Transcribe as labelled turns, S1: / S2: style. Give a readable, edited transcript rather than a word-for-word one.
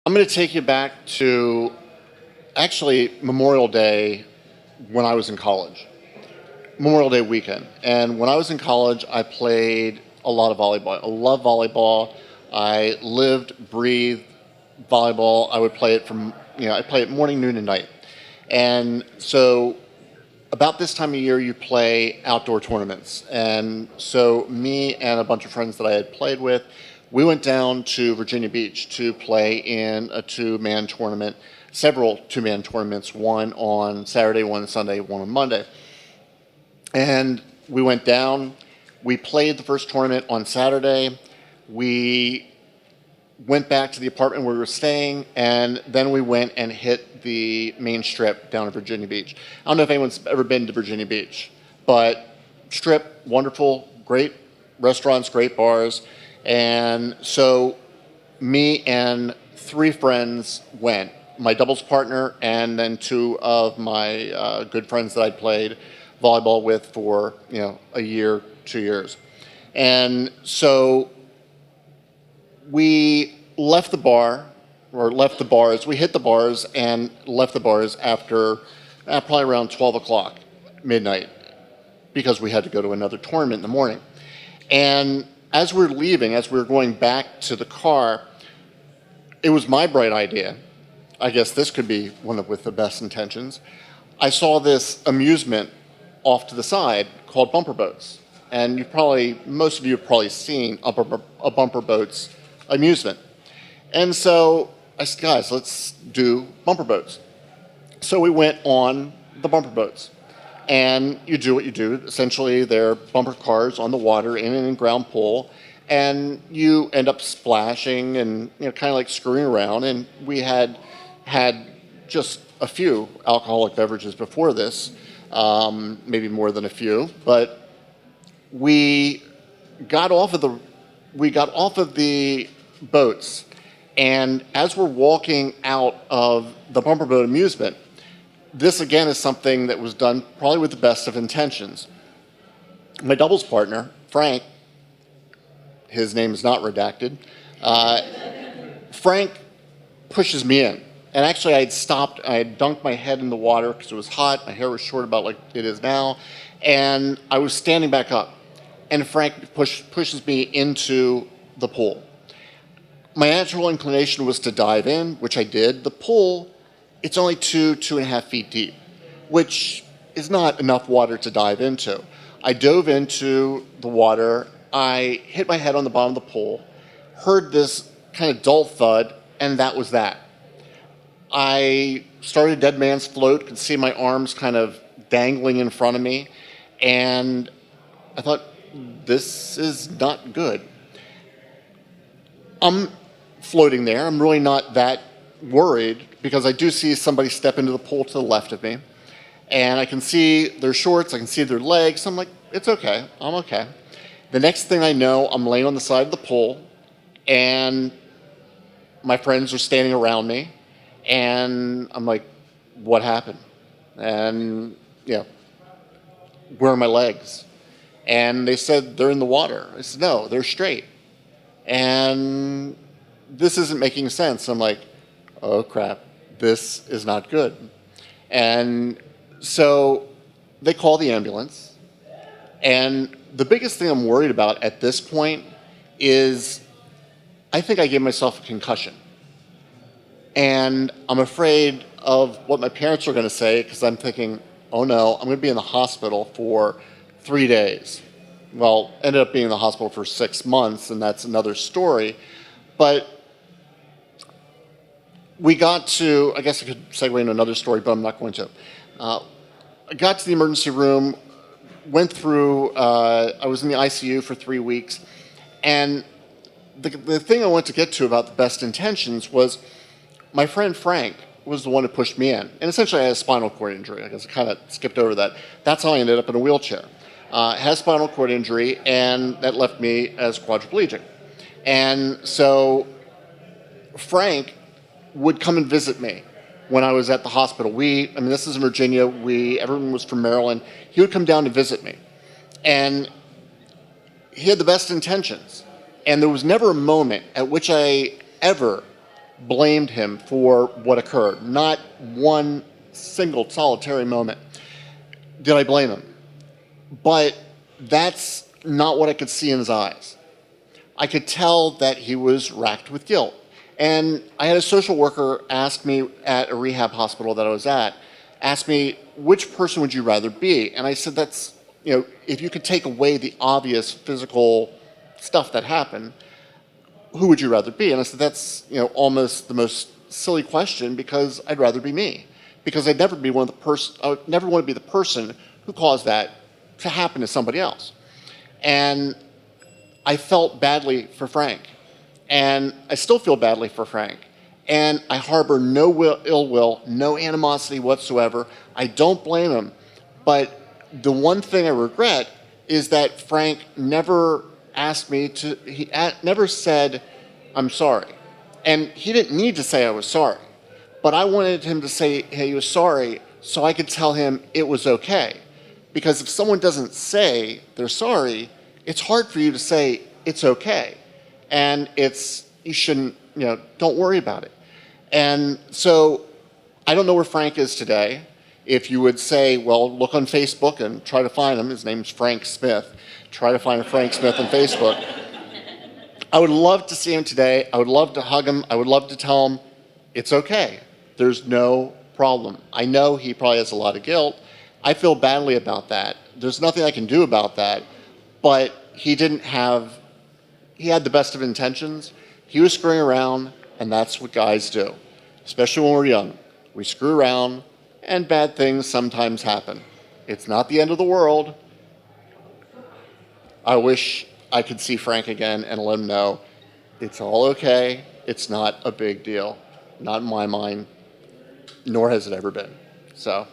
S1: I'm going to take you back to actually Memorial Day when I was in college. Memorial Day weekend. And when I was in college, I played a lot of volleyball. I love volleyball. I lived, breathed volleyball. I would play it I play it morning, noon, and night. And so about this time of year, you play outdoor tournaments. And so me and a bunch of friends that I had played with, we went down to Virginia Beach to play in a two-man tournament, several two-man tournaments, one on Saturday, one on Sunday, one on Monday. And we went down, we played the first tournament on Saturday, we went back to the apartment where we were staying, and then we went and hit the main strip down at Virginia Beach. I don't know if anyone's ever been to Virginia Beach, but strip, wonderful, great restaurants, great bars. And so me and three friends went, my doubles partner and then two of my good friends that I played volleyball with for a year, 2 years. And so we left the bar, or left the bars. We hit the bars and left the bars after probably around 12 o'clock, midnight, because we had to go to another tournament in the morning. And as we were leaving, as we were going back to the car, it was my bright idea. I guess this could be one with the best intentions. I saw this amusement off to the side called bumper boats. And most of you have probably seen a bumper boats amusement. And so I said, guys, let's do bumper boats. So we went on the bumper boats. And you do what you do. Essentially, they're bumper cars on the water in an in-ground pool. And you end up splashing and kind of like screwing around. And we had just a few alcoholic beverages before this, maybe more than a few. But we got off of the boats, and as we're walking out of the bumper boat amusement, this again is something that was done probably with the best of intentions. My doubles partner, Frank, his name is not redacted, Frank pushes me in. And actually I had stopped, I had dunked my head in the water because it was hot, my hair was short about like it is now, and I was standing back up. And Frank pushes me into the pool. My natural inclination was to dive in, which I did. The pool, it's only 2.5 feet deep, which is not enough water to dive into. I dove into the water, I hit my head on the bottom of the pool, heard this kind of dull thud, and that was that. I started dead man's float, could see my arms kind of dangling in front of me, and I thought, this is not good. I'm floating there. I'm really not that worried because I do see somebody step into the pool to the left of me, and I can see their shorts, I can see their legs. I'm like, it's okay, I'm okay. The next thing I know, I'm laying on the side of the pool, and my friends are standing around me, and I'm like, what happened? And, where are my legs? And they said, they're in the water. I said, no, they're straight. And this isn't making sense. I'm like, oh crap, this is not good. And so they call the ambulance. And the biggest thing I'm worried about at this point is I think I gave myself a concussion. And I'm afraid of what my parents are going to say because I'm thinking, oh no, I'm going to be in the hospital for 3 days. Well, ended up being in the hospital for 6 months, and that's another story. But we got to, I guess I could segue into another story, but I'm not going to. I got to the emergency room, went through, I was in the ICU for 3 weeks, and the thing I wanted to get to about the best intentions was my friend Frank was the one who pushed me in. And essentially I had a spinal cord injury. I guess I kind of skipped over that. That's how I ended up in a wheelchair. Had a spinal cord injury, and that left me as quadriplegic. And so Frank would come and visit me when I was at the hospital. This is in Virginia, everyone was from Maryland. He would come down to visit me. And he had the best intentions. And there was never a moment at which I ever blamed him for what occurred. Not one single solitary moment did I blame him. But that's not what I could see in his eyes. I could tell that he was racked with guilt. And I had a social worker ask me at a rehab hospital that I was at, ask me, which person would you rather be? And I said, that's, if you could take away the obvious physical stuff that happened, who would you rather be? And I said, that's, almost the most silly question, because I'd rather be me. Because I'd never be I would never want to be the person who caused that to happen to somebody else. And I felt badly for Frank. And I still feel badly for Frank. And I harbor no ill will, no animosity whatsoever. I don't blame him. But the one thing I regret is that Frank never asked me to, never said, I'm sorry. And he didn't need to say I was sorry. But I wanted him to say, hey, he was sorry, so I could tell him it was okay. Because if someone doesn't say they're sorry, it's hard for you to say it's okay. And you shouldn't, don't worry about it. And so I don't know where Frank is today. If you would say, well, look on Facebook and try to find him. His name's Frank Smith. Try to find a Frank Smith on Facebook. I would love to see him today. I would love to hug him. I would love to tell him it's okay. There's no problem. I know he probably has a lot of guilt. I feel badly about that. There's nothing I can do about that. But he had the best of intentions. He was screwing around, and that's what guys do, especially when we're young. We screw around, and bad things sometimes happen. It's not the end of the world. I wish I could see Frank again and let him know it's all okay. It's not a big deal. Not in my mind, nor has it ever been. So.